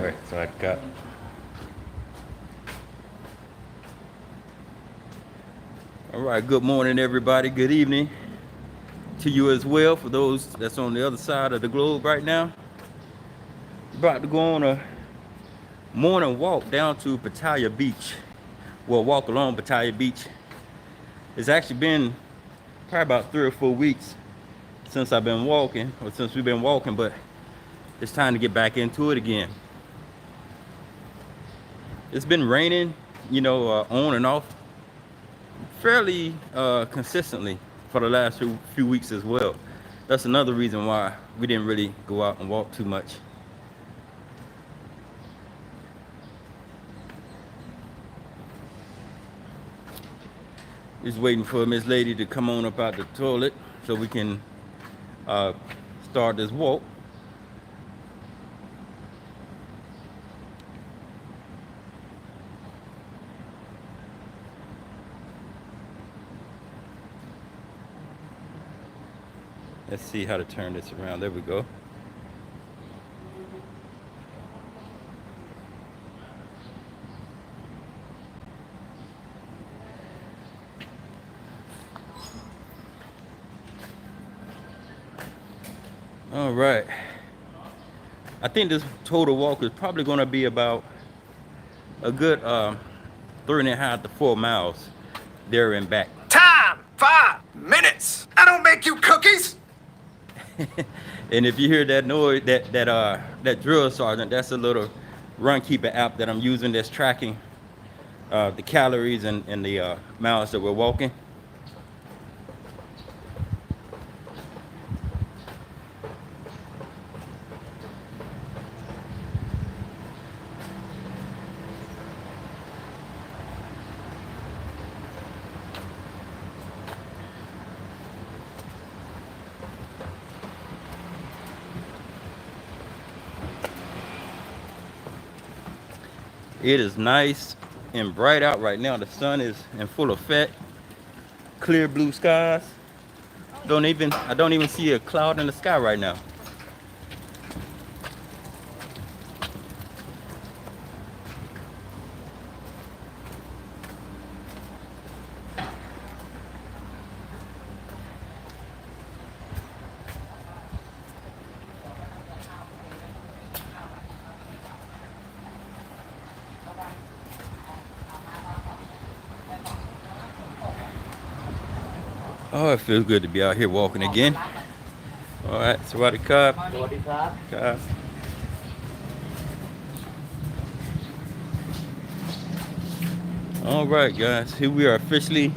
Alright, so I got. Alright, good morning, everybody. Good evening to you as well. For those that's on the other side of the globe right now, about to go on a morning walk down to Pattaya Beach. Well, walk along Pattaya Beach. It's actually been probably about 3 or 4 weeks since I've been walking, or since we've been walking, but it's time to get back into it again. It's been raining, on and off fairly consistently for the last few weeks as well. That's another reason why we didn't really go out and walk too much. Just waiting for Miss Lady to come on up out the toilet so we can start this walk. Let's see how to turn this around. There we go. All right. I think this total walk is probably going to be about a good 3.5 to 4 miles there and back. Time, 5 minutes. I don't make you cookies. And if you hear that noise, that drill sergeant, that's a little run keeper app that I'm using that's tracking the calories and the miles that we're walking. It is nice and bright out right now. The sun is in full effect. Clear blue skies. I don't even see a cloud in the sky right now. Oh, it feels good to be out here walking again. All right, Sawadee Krap. All right, guys, here we are officially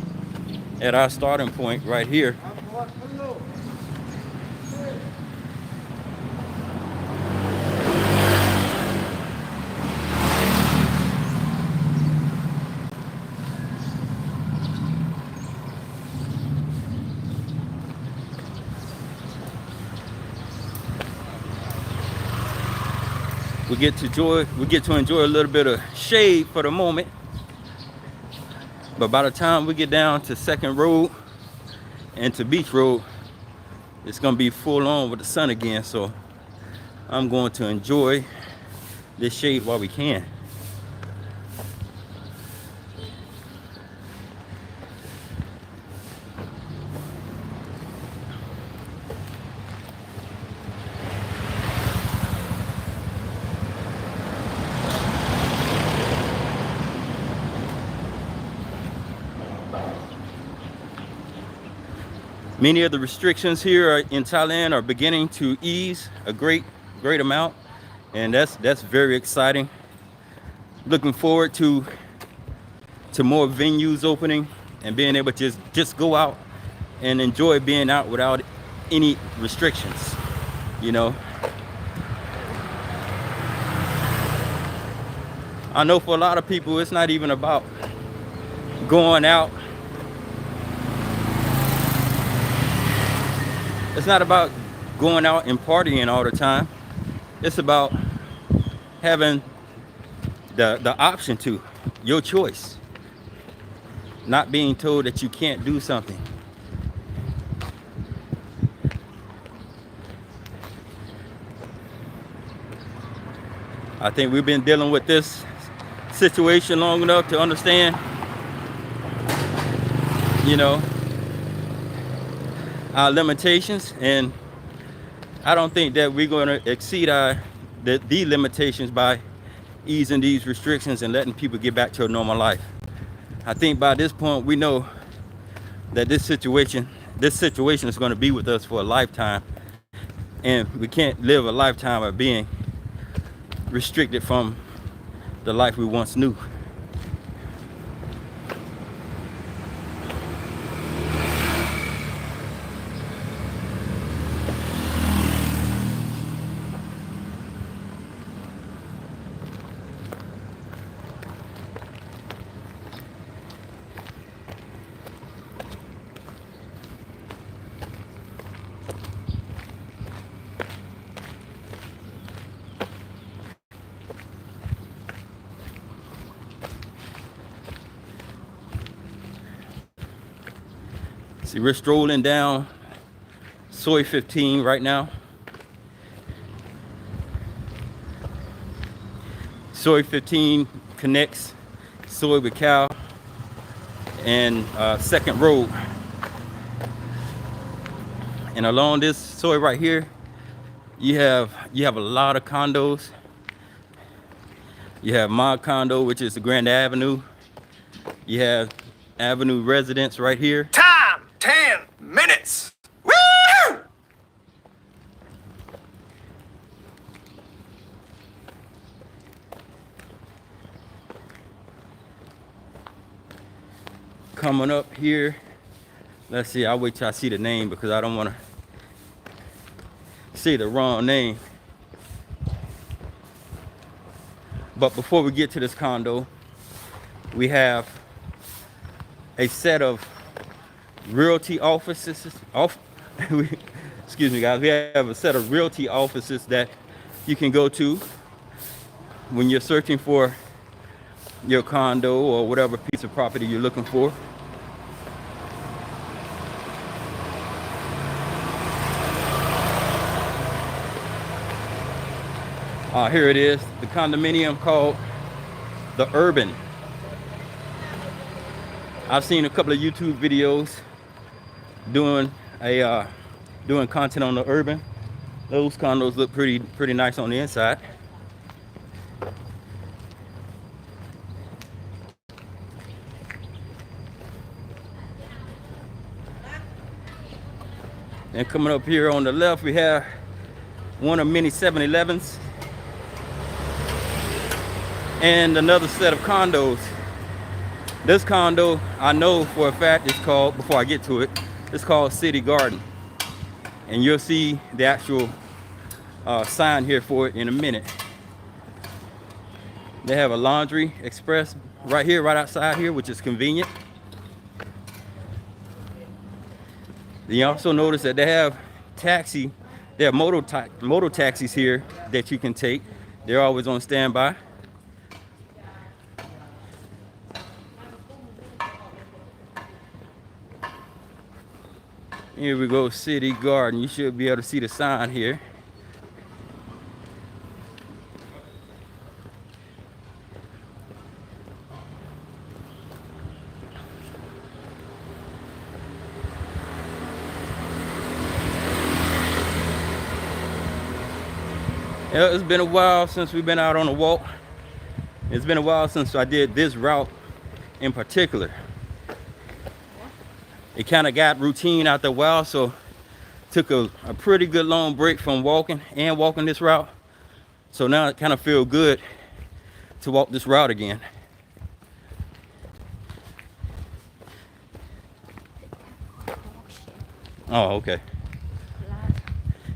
at our starting point right here. We get to enjoy a little bit of shade for the moment. But by the time we get down to Second Road and to Beach Road, it's gonna be full on with the sun again. So I'm going to enjoy this shade while we can. Many of the restrictions here in Thailand are beginning to ease a great amount, and that's very exciting. Looking forward to more venues opening and being able to just go out and enjoy being out without any restrictions, I know for a lot of people it's not even about going out. It's not about going out and partying all the time. It's about having the option to, your choice. Not being told that you can't do something. I think we've been dealing with this situation long enough to understand, you know, our limitations, and I don't think that we're going to exceed the limitations by easing these restrictions and letting people get back to a normal life. I think by this point we know that this situation is going to be with us for a lifetime, and we can't live a lifetime of being restricted from the life we once knew. See, we're strolling down Soy 15 right now. Soy 15 connects Soy with Cow and Second Road. And along this Soy right here, you have a lot of condos. You have my condo, which is the Grand Avenue. You have Avenue Residence right here. Time, 10 minutes. Woo! Coming up here, let's see, I'll wait till I see the name because I don't want to say the wrong name. But before we get to this condo, we have a set of realty offices. Excuse me, guys. We have a set of realty offices that you can go to when you're searching for your condo or whatever piece of property you're looking for. Here it is, the condominium called the Urban. I've seen a couple of YouTube videos doing content on the Urban. Those condos look pretty nice on the inside. And coming up here on the left, we have one of many 7-Elevens and another set of condos. This condo, I know for a fact, it's called, before I get to it, it's called City Garden. And you'll see the actual sign here for it in a minute. They have a laundry express right here, right outside here, which is convenient. You also notice that they have motor taxis here that you can take. They're always on standby. Here we go, City Garden. You should be able to see the sign here. Yeah, it's been a while since we've been out on a walk. It's been a while since I did this route in particular. It kind of got routine after a while, so took a pretty good long break from walking this route. So now it kind of feels good to walk this route again. Oh, okay.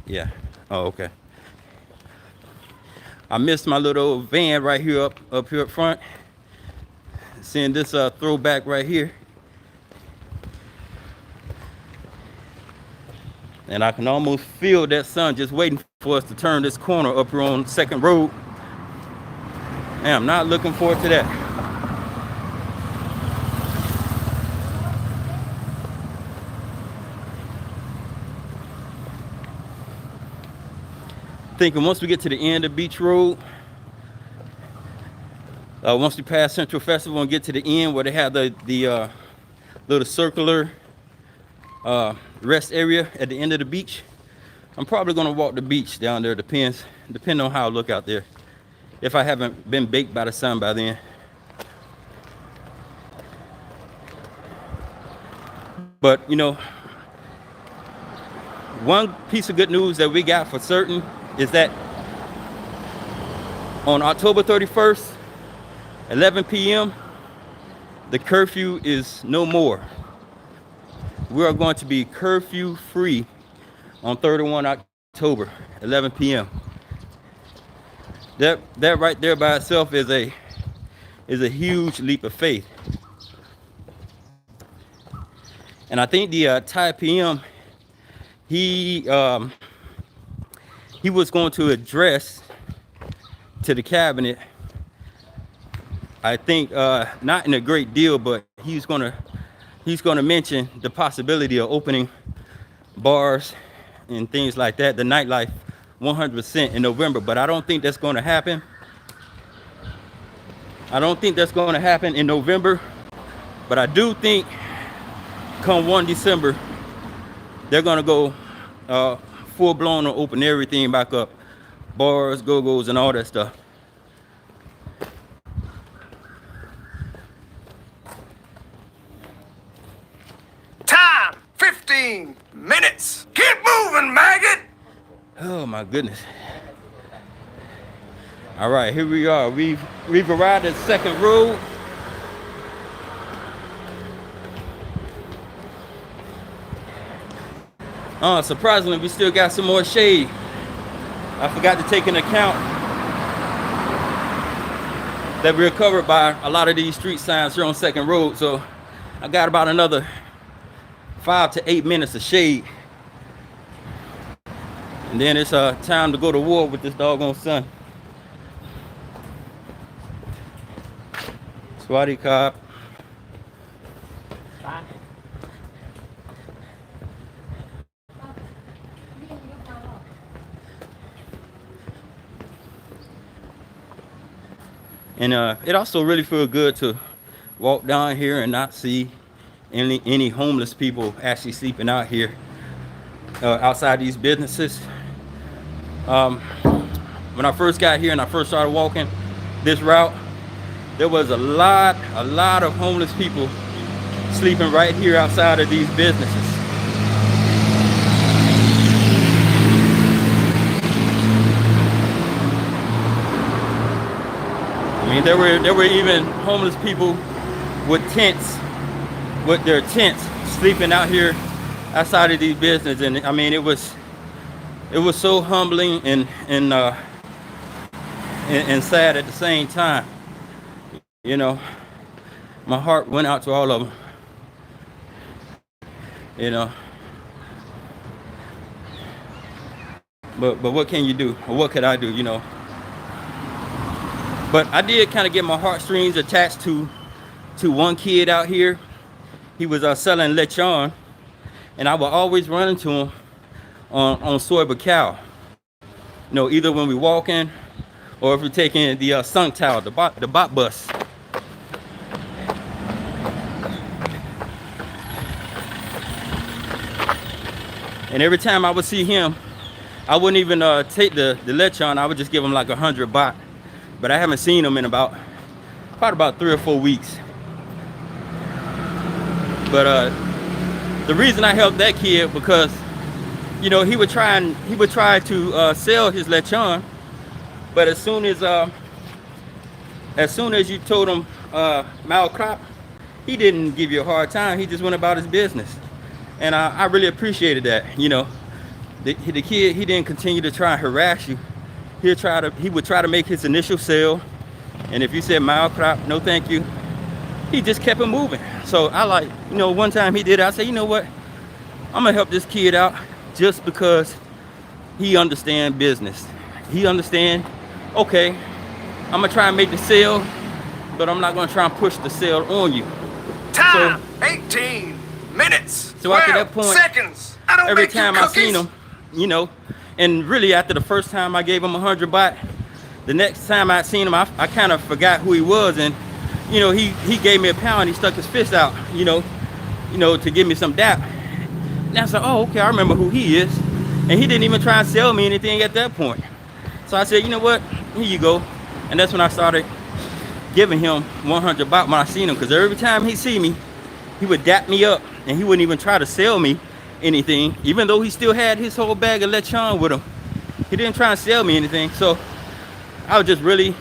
Yeah. Oh, okay. I missed my little van right here up here up front. Seeing this throwback right here. And I can almost feel that sun just waiting for us to turn this corner up here on Second Road. And I'm not looking forward to that. Thinking once we get to the end of Beach Road, Once we pass Central Festival and get to the end where they have the little circular rest area at the end of the beach, I'm probably gonna walk the beach down there. Depending on how I look out there. If I haven't been baked by the sun by then. But you know, one piece of good news that we got for certain is that on October 31st, 11 p.m., the curfew is no more. We are going to be curfew free on 31 October, 11 p.m. That right there by itself is a huge leap of faith. And I think the Thai PM, he was going to address to the cabinet, I think not in a great deal, but he's gonna mention the possibility of opening bars and things like that, the nightlife 100% in November. But I don't think that's going to happen. I don't think that's going to happen in November. But I do think come 1 December, they're going to go full blown and open everything back up. Bars, go-go's, and all that stuff. Time, 15 minutes. Get moving, maggot. Oh my goodness. All right, here we are. We've arrived at Second Road. Surprisingly, we still got some more shade. I forgot to take into account that we're covered by a lot of these street signs here on Second Road. So I got about another 5 to 8 minutes of shade. And then it's time to go to war with this doggone sun. Swati Cop. And it also really feels good to walk down here and not see any homeless people actually sleeping out here outside these businesses. When I first got here and I first started walking this route, there was a lot of homeless people sleeping right here outside of these businesses. I mean, there were even homeless people with tents, with their tents, sleeping out here outside of these businesses. And I mean, it was so humbling and sad at the same time. You know, my heart went out to all of them. You know, but what can you do, or what could I do? You know. But I did kind of get my heartstrings attached to one kid out here. He was selling lechon, and I would always run into him on Soy Bacau. You know, either when we're walking or if we're taking the Sung Tao, the bot bus. And every time I would see him, I wouldn't even take the lechon. I would just give him like 100 baht. But I haven't seen him in about 3 or 4 weeks. But the reason I helped that kid because, you know, he would try to sell his lechon, but as soon as you told him malcrop, he didn't give you a hard time. He just went about his business, and I really appreciated that. You know, the kid, he didn't continue to try and harass you. He would try to make his initial sale, and if you said malcrop, no thank you, he just kept it moving. So I like, you know, one time he did it, I said, you know what, I'm gonna help this kid out just because he understands business. He understands, okay, I'm gonna try and make the sale, but I'm not gonna try and push the sale on you. Time, so, 18 minutes. So after that point, seconds. I don't every make time I seen him, you know, and really after the first time I gave him 100 baht, The next time I seen him, I kind of forgot who he was, and you know, he gave me a pound. He stuck his fist out, to give me some dap. And I was like, oh, okay, I remember who he is. And he didn't even try and sell me anything at that point. So I said, you know what? Here you go. And that's when I started giving him 100 baht when I seen him, because every time he see me, he would dap me up, and he wouldn't even try to sell me anything, even though he still had his whole bag of Chon with him. He didn't try and sell me anything. So I was just really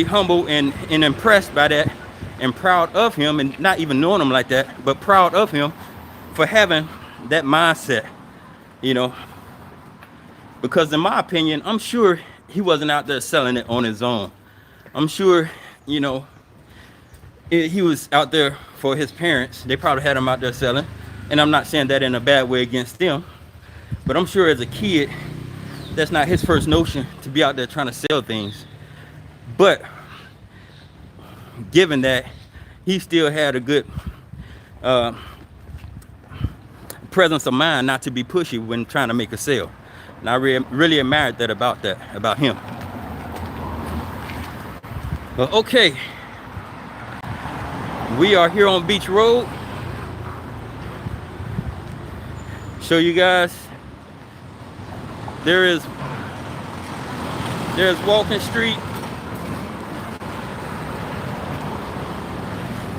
humble and impressed by that, and proud of him, and not even knowing him like that, but proud of him for having that mindset, because in my opinion, I'm sure he wasn't out there selling it on his own. I'm sure, he was out there for his parents. They probably had him out there selling, and I'm not saying that in a bad way against them, but I'm sure as a kid, that's not his first notion to be out there trying to sell things. But given that, he still had a good presence of mind not to be pushy when trying to make a sale. And I really admired that about him. But okay, we are here on Beach Road. Show you guys, there's Walking Street,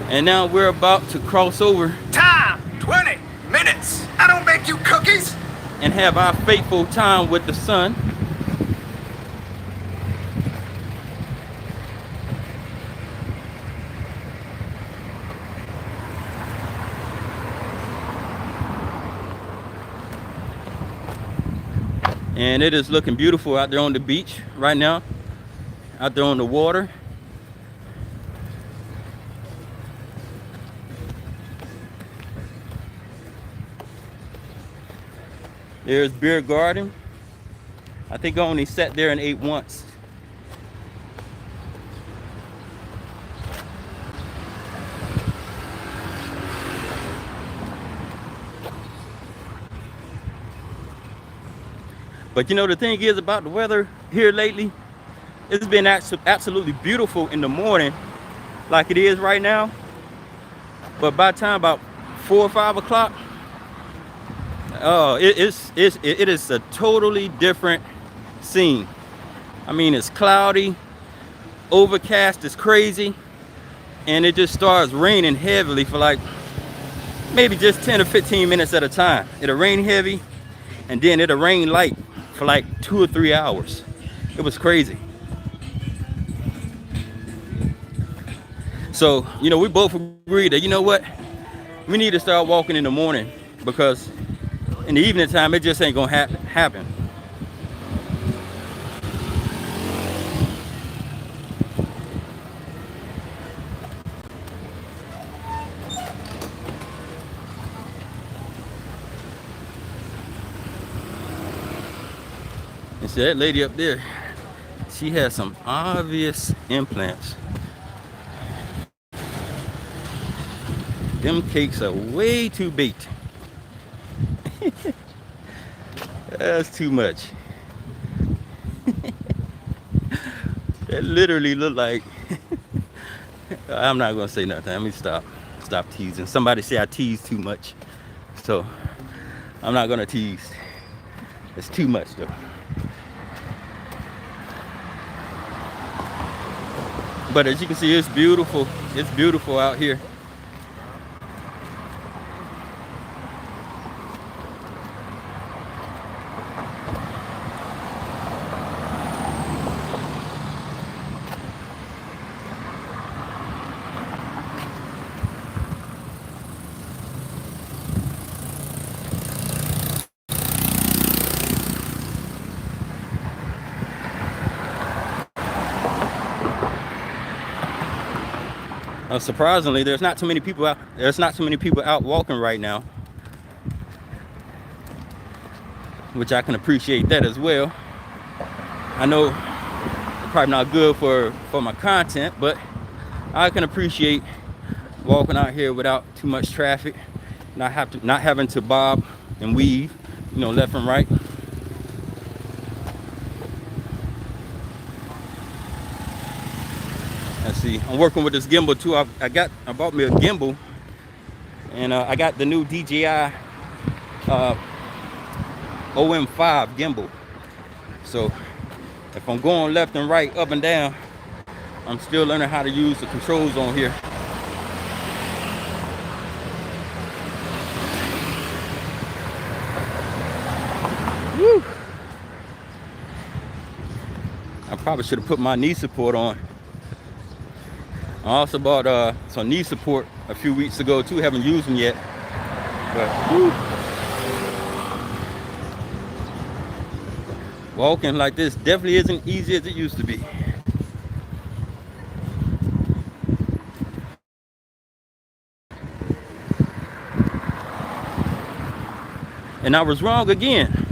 and now we're about to cross over. Time, 20 minutes. I don't make you cookies. And have our fateful time with the sun. And it is looking beautiful out there on the beach right now, out there on the water. There's Beer Garden. I think I only sat there and ate once. But the thing is about the weather here lately, it's been absolutely beautiful in the morning, like it is right now. But by the time about 4 or 5 o'clock, it is a totally different scene. I mean, it's cloudy, overcast, it's crazy, and it just starts raining heavily for like maybe just 10 or 15 minutes at a time. It'll rain heavy, and then it'll rain light for like 2 or 3 hours. It was crazy. So, we both agreed that, what? We need to start walking in the morning, because in the evening time, it just ain't gonna happen. And see that lady up there, she has some obvious implants. Them cakes are way too baked. That's too much. That literally look like I'm not gonna say nothing. Let me stop teasing. Somebody say I tease too much, so I'm not gonna tease. It's too much though. But as you can see, it's beautiful. It's beautiful out here. Surprisingly, there's not too many people out. There's not too many people out walking right now, which I can appreciate that as well. I know it's probably not good for my content, but I can appreciate walking out here without too much traffic, not having to bob and weave, left and right. Let's see. I'm working with this gimbal too. I bought me a gimbal, and I got the new DJI OM5 gimbal. So if I'm going left and right, up and down, I'm still learning how to use the controls on here. Woo. I probably should have put my knee support on. I also bought some knee support a few weeks ago too. Haven't used them yet, but woo. Walking like this definitely isn't easy as it used to be. And I was wrong again.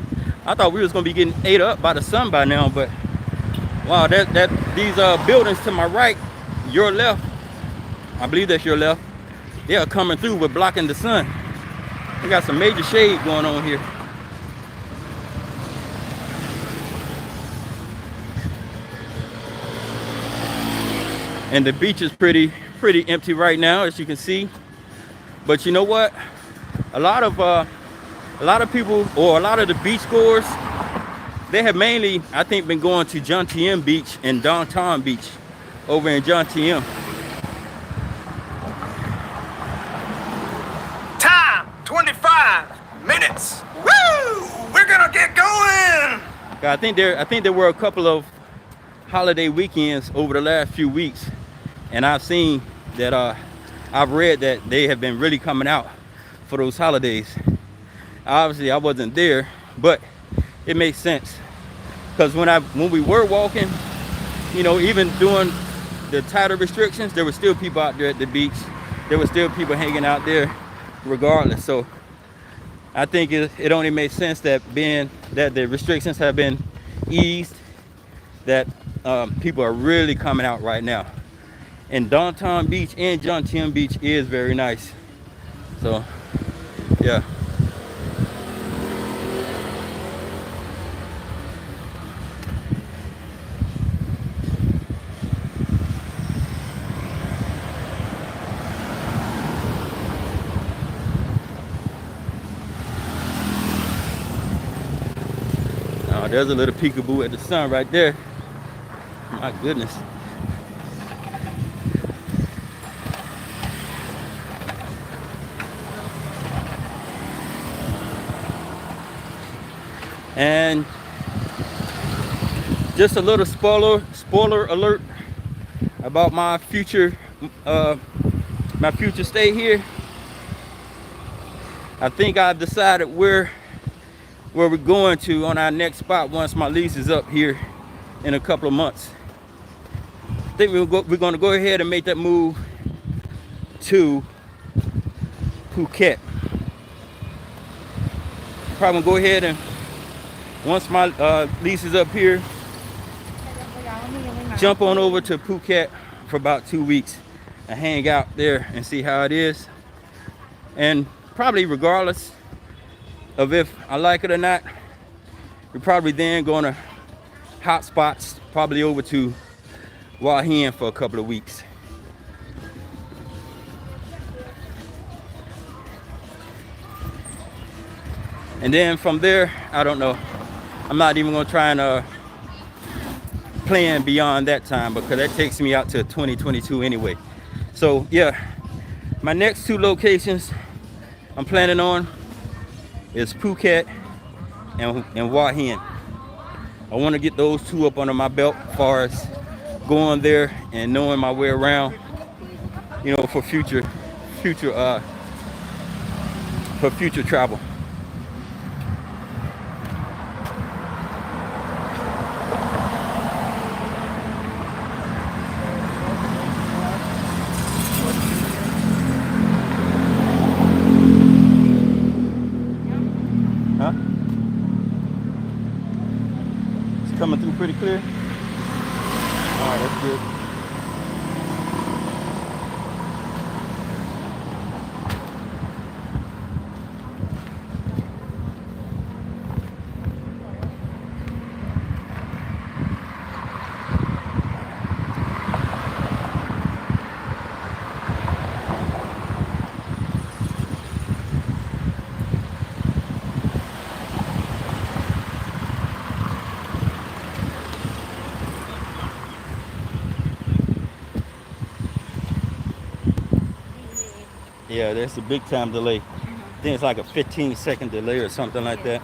I thought we was gonna be getting ate up by the sun by now, but wow, these buildings to my right, your left, I believe that's your left, they are coming through with blocking the sun. We got some major shade going on here. And the beach is pretty empty right now, as you can see. But you know what? A lot of people, or a lot of the beach goers, they have mainly, I think, been going to Chon Beach and Downtown Beach over in Chon. Time, 25 minutes. Woo! We're gonna get going! I think there were a couple of holiday weekends over the last few weeks, and I've seen that I've read that they have been really coming out for those holidays. Obviously I wasn't there, but it makes sense, because when we were walking, you know, even during the tighter restrictions, there were still people out there at the beach. There were still people hanging out there regardless. So I think it only makes sense that being that the restrictions have been eased, that people are really coming out right now. And Downtown Beach and Chon Beach is very nice. So yeah. Oh, there's a little peekaboo at the sun right there. My goodness. And just a little spoiler alert about my future stay here. I think I've decided where we're going to on our next spot once my lease is up here in a couple of months. I think we're going to go ahead and make that move to Phuket. Probably gonna go ahead and, once my lease is up here, jump on over to Phuket for about 2 weeks and hang out there and see how it is. And probably regardless of if I like it or not, we're probably then gonna hot spots, probably over to Hua Hin for a couple of weeks. And then from there, I don't know. I'm not even gonna try and plan beyond that time, because that takes me out to 2022 anyway. So yeah, my next two locations I'm planning on is Phuket and Hua Hin. I want to get those two up under my belt as far as going there and knowing my way around, you know, for future travel. Huh? It's coming through pretty clear. All right, that's good. Yeah, that's a big time delay. I think it's like a 15-second delay or something like that.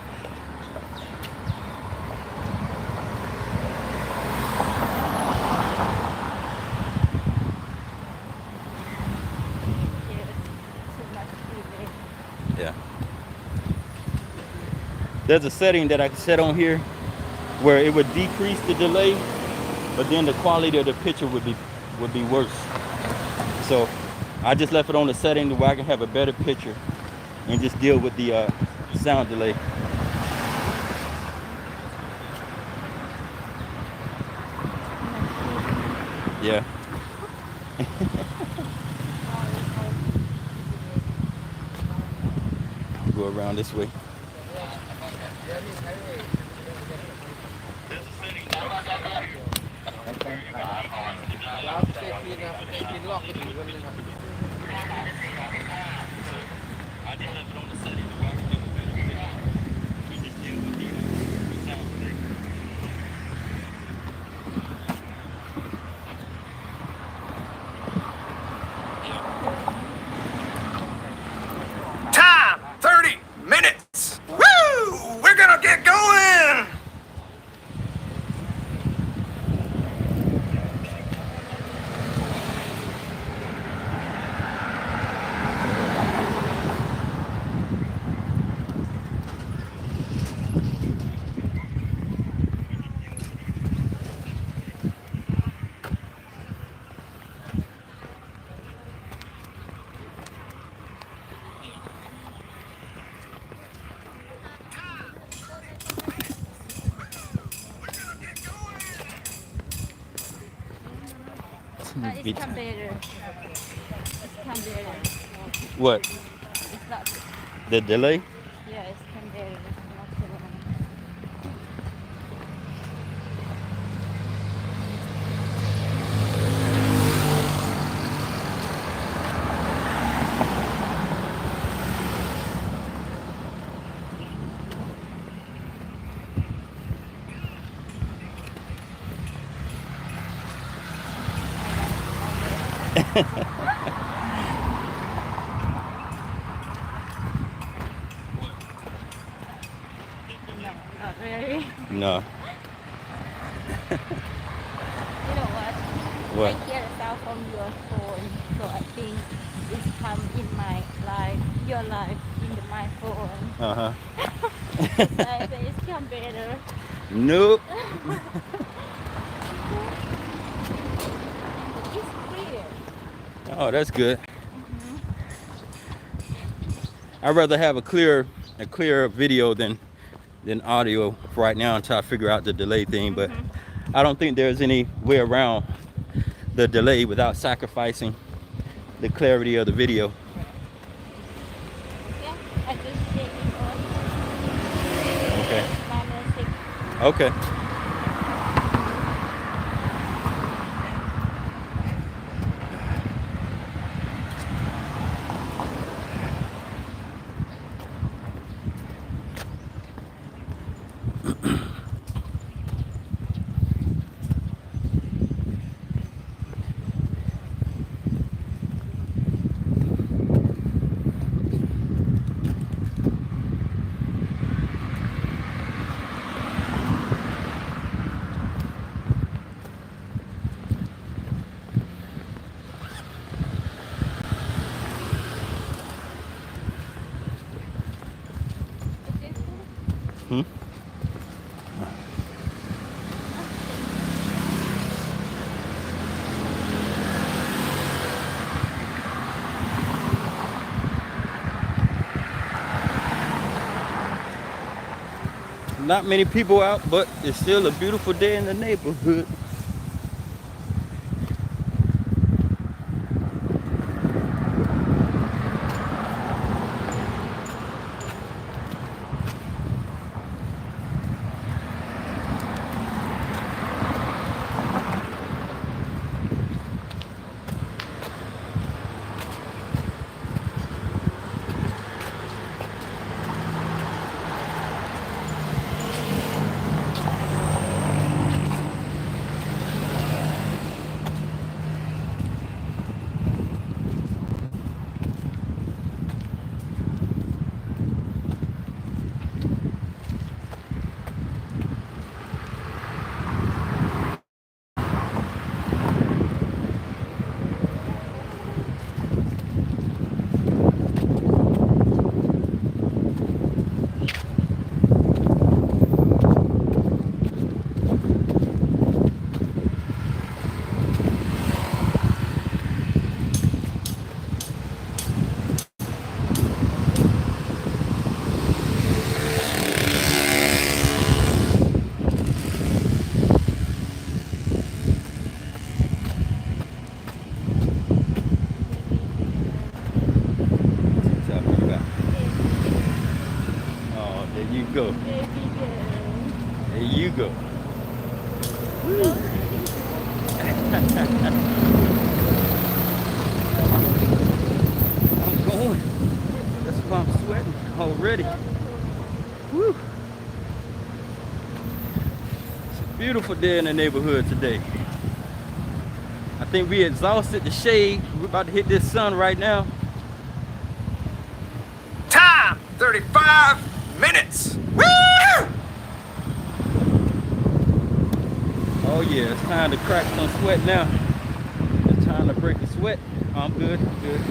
Yeah. There's a setting that I can set on here where it would decrease the delay, but then the quality of the picture would be worse. So I just left it on the setting where I can have a better picture and just deal with the sound delay. Yeah. Go around this way. Time 30 minutes. Woo! We're gonna get going. It's Canberra. It's Canberra. What? It's not. The delay? Yeah, it's Canberra. It's not so long. No, not really. No. You know what? What? I hear the sound from your phone, so I think it's come in my life, your life in my phone. Uh-huh. I say it's Canberra. Nope. It's clear. Oh, that's good. I'd rather have a clear video than audio right now until I figure out the delay thing. But I don't think there's any way around the delay without sacrificing the clarity of the video. Yeah, I just take it on. Okay. My music. Okay. Hmm? Not many people out, but it's still a beautiful day in the neighborhood. baby girl. There you go. I'm going. That's why I'm sweating already. Woo. It's a beautiful day in the neighborhood today. I think we exhausted the shade. We're about to hit this sun right now. Time 35 minutes. Woo! Oh yeah, it's time to crack some sweat now. It's time to break the sweat. I'm good, I'm good.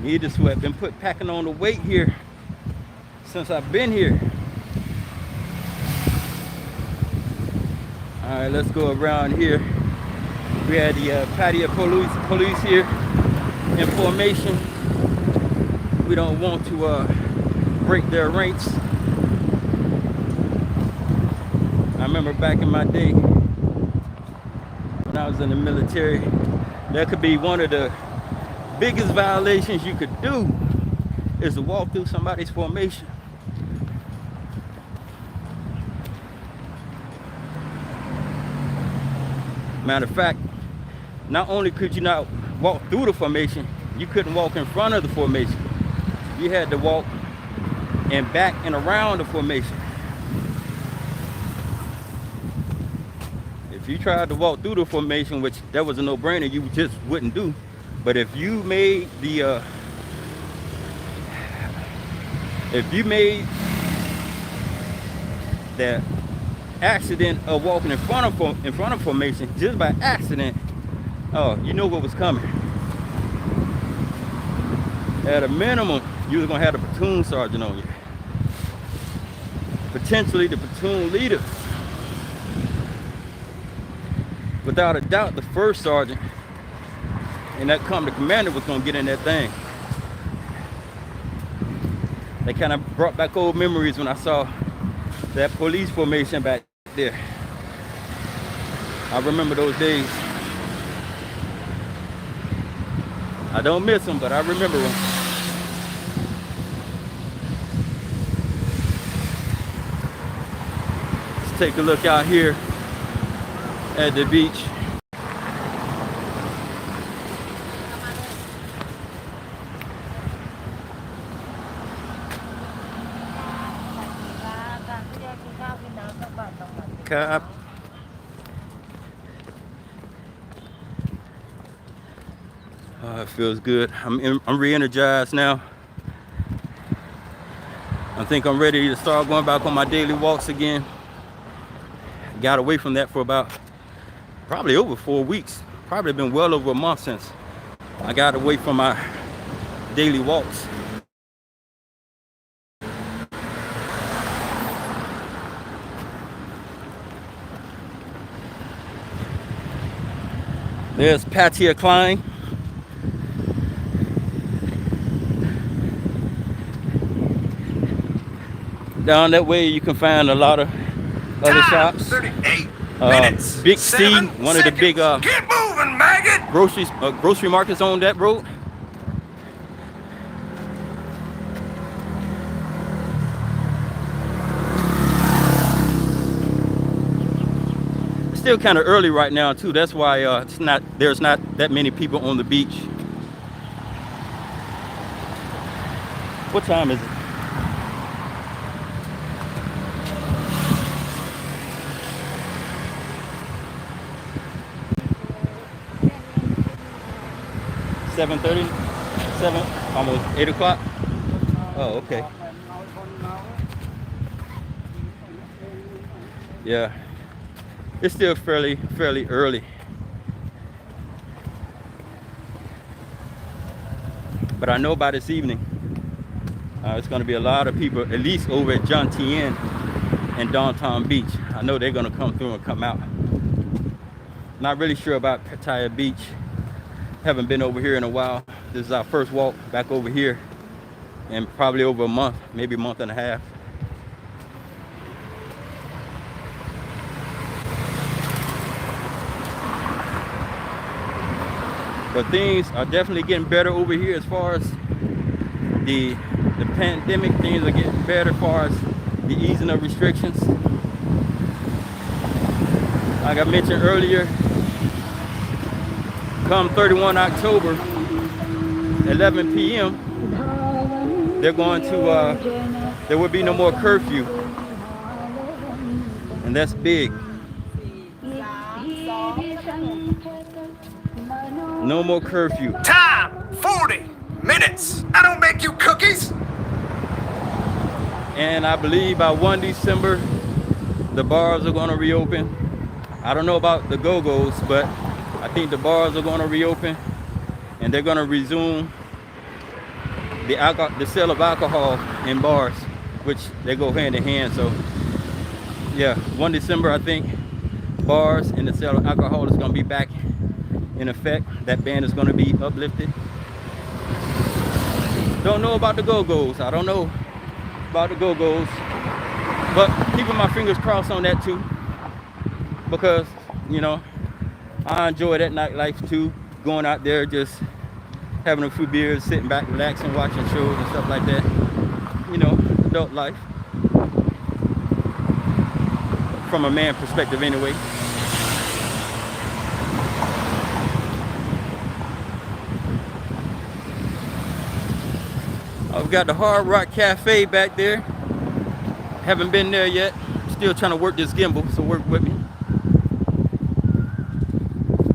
Need the sweat. Been packing on the weight here since I've been here. All right, let's go around here. We had the Pattaya police here in formation. We don't want to break their ranks. I remember back in my day when I was in the military, that could be one of the biggest violations you could do is to walk through somebody's formation. Matter of fact, not only could you not walk through the formation, you couldn't walk in front of the formation. You had to walk and back and around the formation. If you tried to walk through the formation, which that was a no-brainer, you just wouldn't do. But if you made the accident of walking in front of formation just by accident, oh, you know what was coming. At a minimum, you was gonna have a platoon sergeant on you, potentially the platoon leader. Without a doubt, the first sergeant and that company commander was gonna get in that thing. They kind of brought back old memories when I saw that police formation back there. I remember those days. I don't miss them, but I remember them. Let's take a look out here at the beach. Cap. It feels good. I'm re-energized now. I think I'm ready to start going back on my daily walks again. Got away from that for about probably over 4 weeks. Probably been well over a month since I got away from my daily walks. There's Pattaya Klein. Down that way you can find a lot of other shops. 38 minutes. Big C, one of the big Keep moving, maggot. grocery markets on that road. It's still kind of early right now too. That's why there's not that many people on the beach. What time is it? $7:30, almost 8 o'clock. Oh, okay. Yeah, it's still fairly early. But I know by this evening, it's going to be a lot of people, at least over at Chon and Downtown Beach. I know they're going to come through and come out. Not really sure about Pattaya Beach. Haven't been over here in a while. This is our first walk back over here in probably over a month, maybe a month and a half. But things are definitely getting better over here as far as the pandemic, things are getting better as far as the easing of restrictions. Like I mentioned earlier, come 31 October, 11 p.m., they're going to, there will be no more curfew. And that's big. No more curfew. Time, 40 minutes. I don't make you cookies. And I believe by 1 December, the bars are going to reopen. I don't know about the go-go's, but I think the bars are going to reopen, and they're going to resume the sale of alcohol in bars, which they go hand in hand. So yeah, 1 December, I think bars and the sale of alcohol is going to be back in effect. That ban is going to be uplifted. Don't know about the go-go's. I don't know about the go-go's, but keeping my fingers crossed on that too, because you know, I enjoy that nightlife too, going out there just having a few beers, sitting back, relaxing, watching shows and stuff like that. You know, adult life from a man perspective anyway. I've got the Hard Rock Cafe back there. Haven't been there yet. Still trying to work this gimbal, so work with me.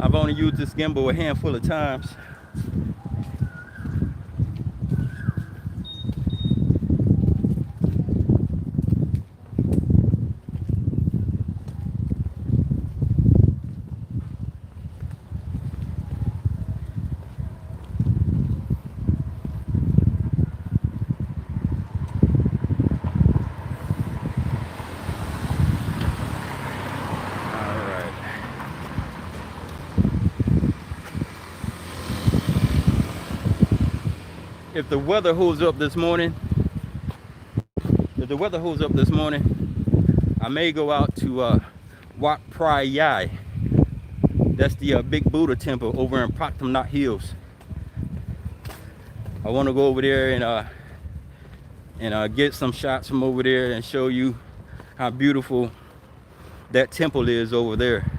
I've only used this gimbal a handful of times. If the weather holds up this morning, I may go out to Wat Pattaya. That's the big Buddha temple over in Pattaya Hills. I want to go over there and get some shots from over there and show you how beautiful that temple is over there.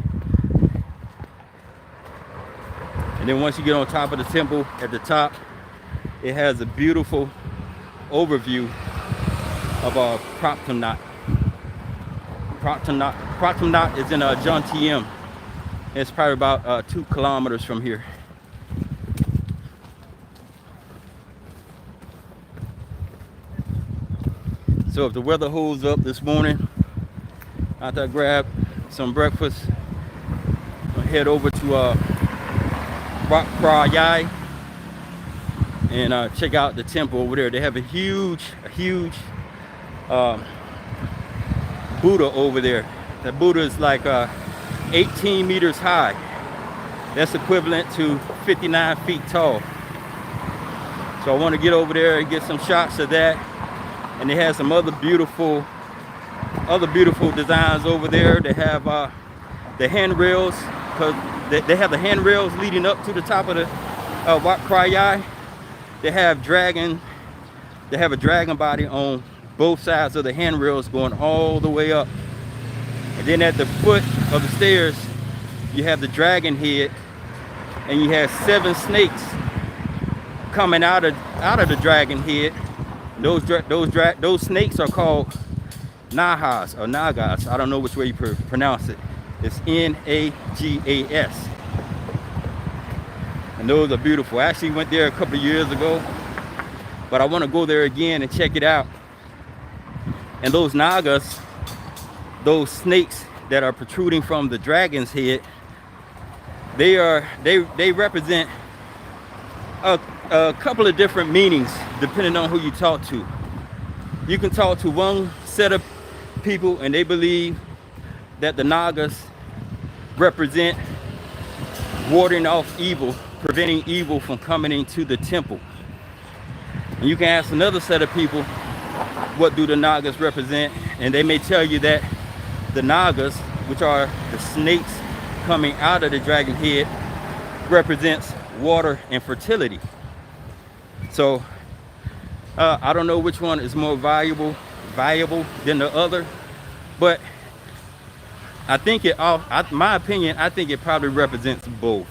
And then once you get on top of the temple, at the top, it has a beautiful overview of Pattaya. Pattaya is in Chon. It's probably about 2 kilometers from here. So if the weather holds up this morning, after I grab some breakfast, I'll head over to Wat Pattaya and check out the temple over there. They have a huge Buddha over there. That Buddha is like 18 meters high. That's equivalent to 59 feet tall. So I want to get over there and get some shots of that. And they have some other beautiful designs over there. They have the handrails, because they have the handrails leading up to the top of the Wat Pattaya. They have a dragon body on both sides of the handrails going all the way up. And then at the foot of the stairs, you have the dragon head, and you have 7 snakes coming out of the dragon head. Those snakes are called Nahas or Nagas. I don't know which way you pronounce it. It's Nagas. And those are beautiful. I actually went there a couple of years ago, but I want to go there again and check it out. And those Nagas, those snakes that are protruding from the dragon's head, they represent a couple of different meanings depending on who you talk to. You can talk to one set of people and they believe that the Nagas represent warding off evil, preventing evil from coming into the temple. And you can ask another set of people, what do the Nagas represent? And they may tell you that the Nagas, which are the snakes coming out of the dragon head, represents water and fertility. So I don't know which one is more valuable than the other, but I think my opinion, I think it probably represents both,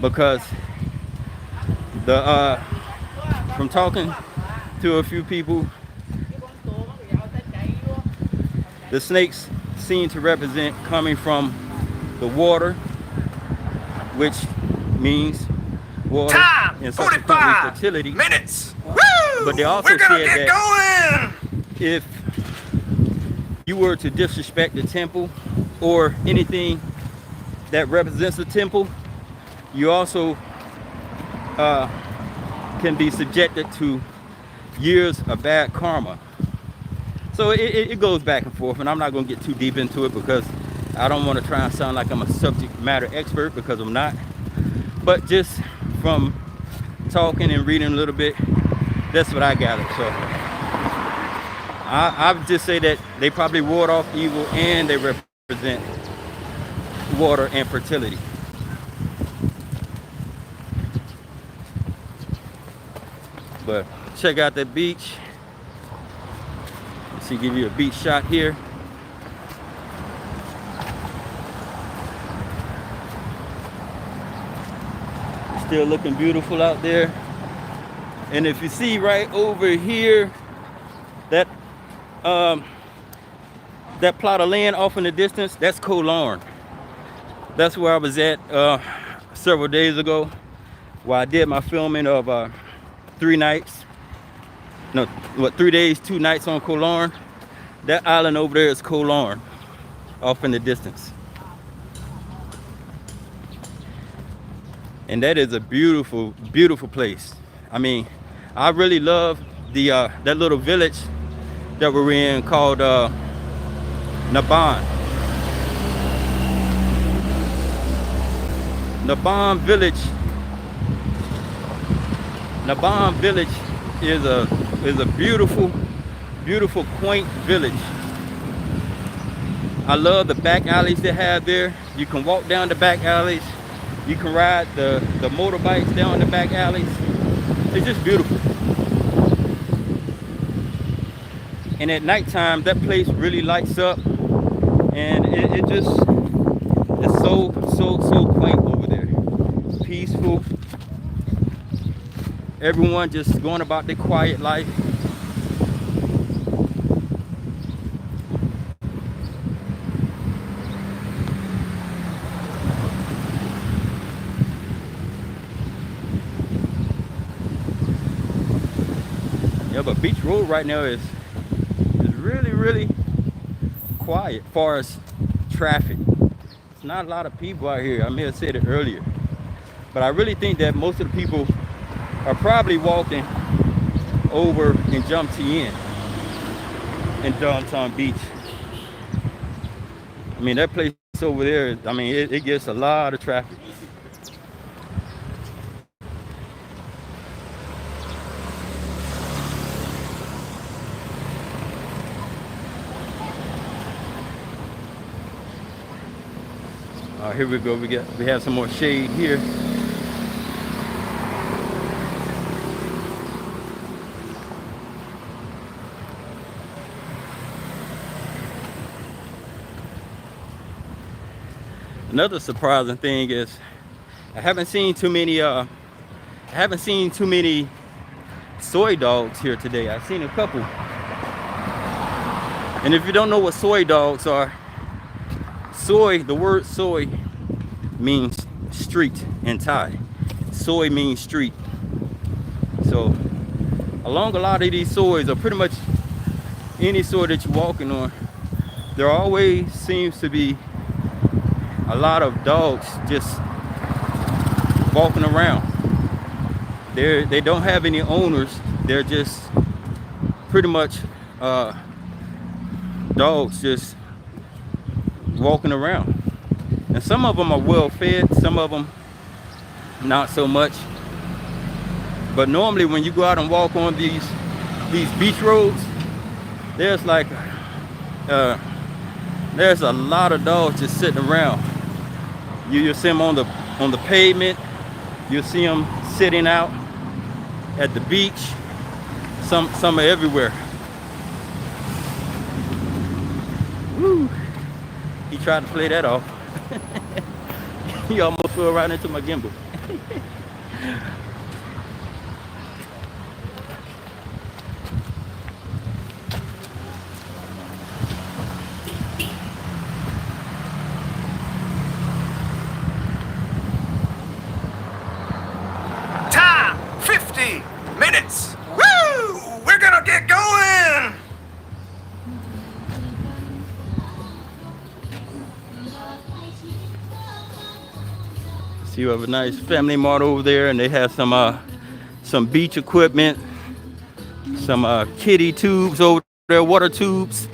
because the from talking to a few people, the snakes seem to represent coming from the water, which means water Time, and subsequently 45 fertility. minutes. Woo! But they also We're gonna said get that going. if you were to disrespect the temple or anything that represents the temple, you also can be subjected to years of bad karma. So it goes back and forth, and I'm not going to get too deep into it because I don't want to try and sound like I'm a subject matter expert, because I'm not. But just from talking and reading a little bit, that's what I gathered. So I would just say that they probably ward off evil and they represent water and fertility. But check out that beach. Let's see, give you a beach shot here. Still looking beautiful out there. And if you see right over here, that that plot of land off in the distance, that's Koh Larn. That's where I was at several days ago, where I did my filming of 3 days, 2 nights on Koh Larn. That island over there is Koh Larn, off in the distance. And that is a beautiful, beautiful place. I mean, I really love the that little village that we're in called Naban. Naban Village is a beautiful, beautiful, quaint village. I love the back alleys they have there. You can walk down the back alleys. You can ride the motorbikes down the back alleys. It's just beautiful. And at nighttime, that place really lights up, and it just, it's so quaint over there. Peaceful. Everyone just going about their quiet life. Yeah, but Beach Road right now is really quiet as far as traffic. It's not a lot of people out here. I may have said it earlier, but I really think that most of the people are probably walking over in Jum Tien in downtown Beach. I mean, that place over there, I mean, it gets a lot of traffic. Here we go. We have some more shade here. Another surprising thing is I haven't seen too many soy dogs here today. I've seen a couple. And if you don't know what soy dogs are, soy, the word soy means street in Thai. Soy means street. So along a lot of these soys, or pretty much any soy that you're walking on, there always seems to be a lot of dogs just walking around. They don't have any owners. They're just pretty much dogs just walking around. And some of them are well fed, some of them not so much. But normally when you go out and walk on these beach roads, there's like there's a lot of dogs just sitting around. You'll see them on the pavement. You'll see them sitting out at the beach. Some are everywhere. Woo. He tried to play that off. He almost fell right into my gimbal. Time 50 minutes. Woo! We're gonna get going. So you have a nice family mart over there, and they have some beach equipment, some kiddie tubes over there, water tubes.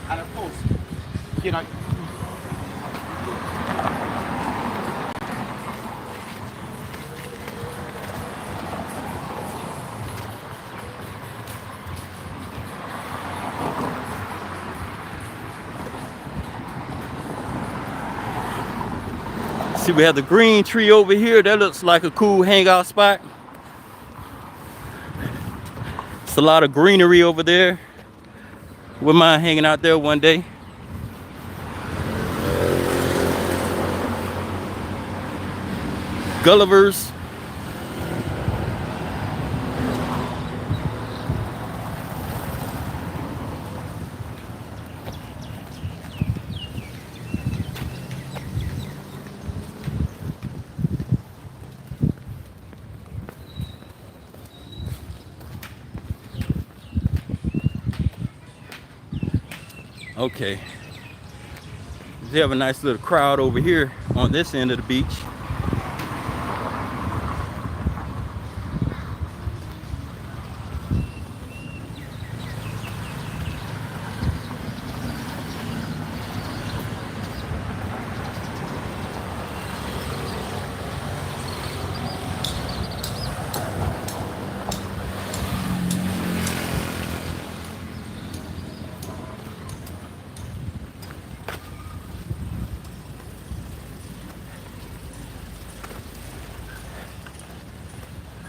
And of course, you know. See, we have the green tree over here. That looks like a cool hangout spot. It's a lot of greenery over there. Wouldn't mind hanging out there one day. Gulliver's. Okay. They have a nice little crowd over here on this end of the beach.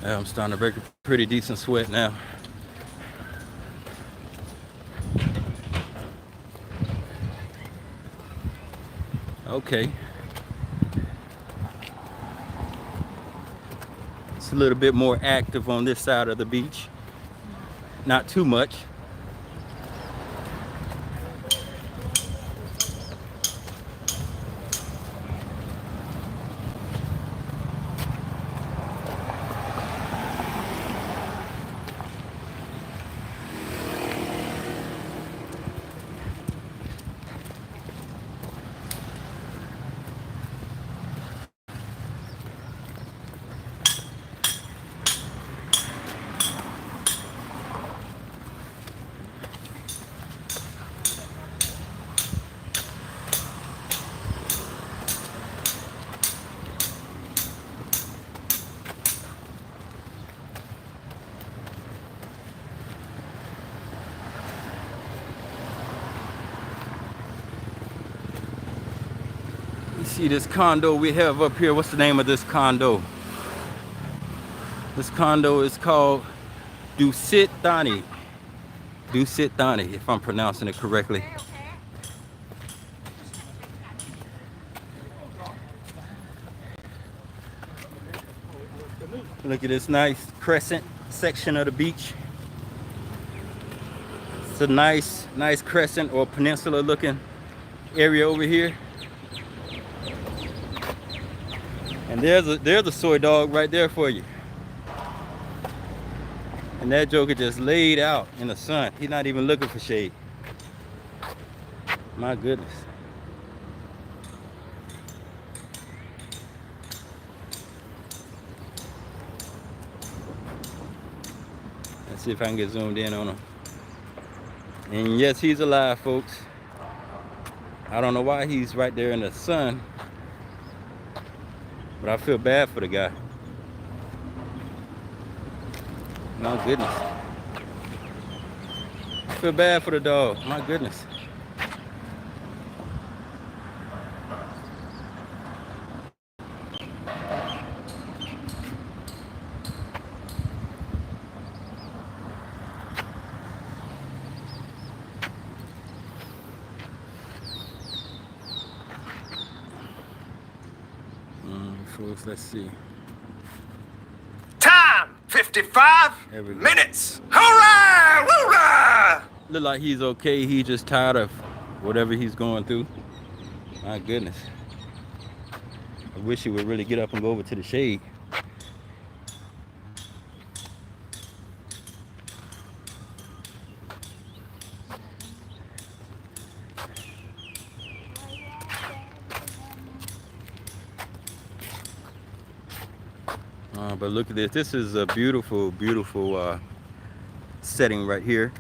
I'm starting to break a pretty decent sweat now. Okay. It's a little bit more active on this side of the beach. Not too much. See this condo we have up here. What's the name of this condo? This condo is called Dusit Thani. Dusit Thani, if I'm pronouncing it correctly. Look at this nice crescent section of the beach. It's a nice crescent or peninsula looking area over here. And there's a soy dog right there for you. And that joker just laid out in the sun. He's not even looking for shade. My goodness. Let's see if I can get zoomed in on him. And yes, he's alive, folks. I don't know why he's right there in the sun, but I feel bad for the guy. My goodness. feel bad for the dog. My goodness. Folks, let's see. Time 55 There we go. minutes. Hooray! Woorah! Look like he's okay. He's just tired of whatever he's going through. My goodness. I wish he would really get up and go over to the shade. But look at this. This is a beautiful, beautiful setting right here.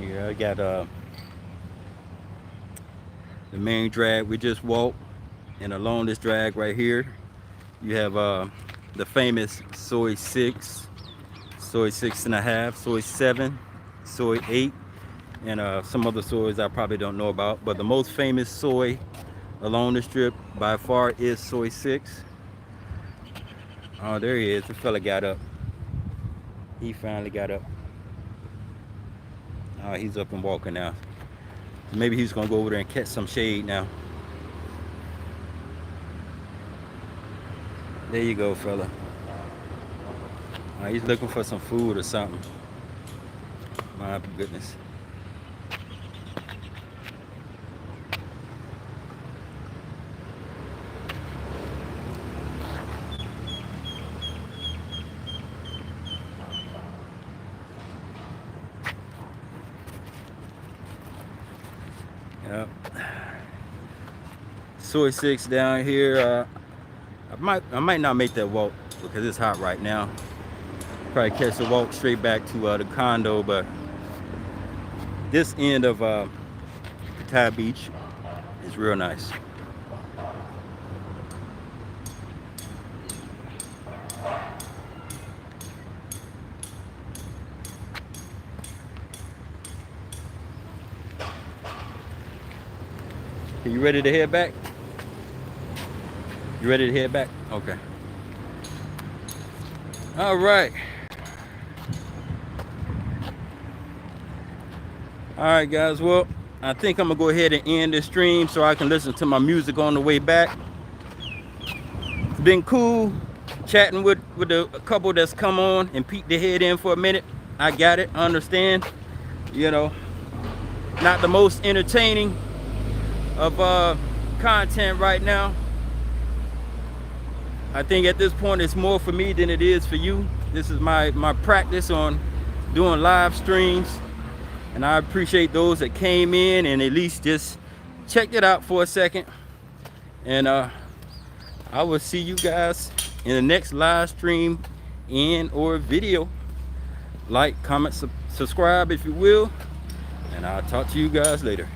Here I got the main drag we just walked, and along this drag right here you have the famous soy 6, soy 6.5, soy 7, soy 8, and some other soys I probably don't know about, but the most famous soy along the strip by far is soy 6. Oh, there he is. The fella got up. He finally got up. Oh, he's up and walking now. Maybe he's gonna go over there and catch some shade now. There you go, fella. He's looking for some food or something. My goodness. Yep. Soy 6 down here. I might not make that walk because it's hot right now. Probably catch a walk straight back to the condo, but this end of Pattaya Beach is real nice. Are you ready to head back? You ready to head back? Okay. All right. All right, guys. Well, I think I'm gonna go ahead and end this stream so I can listen to my music on the way back. It's been cool chatting with a couple that's come on and peeked their head in for a minute. I got it. I understand. You know, not the most entertaining of content right now. I think at this point it's more for me than it is for you. This is my practice on doing live streams, and I appreciate those that came in and at least just checked it out for a second. And I will see you guys in the next live stream and or video. Like, comment, subscribe if you will, and I'll talk to you guys later.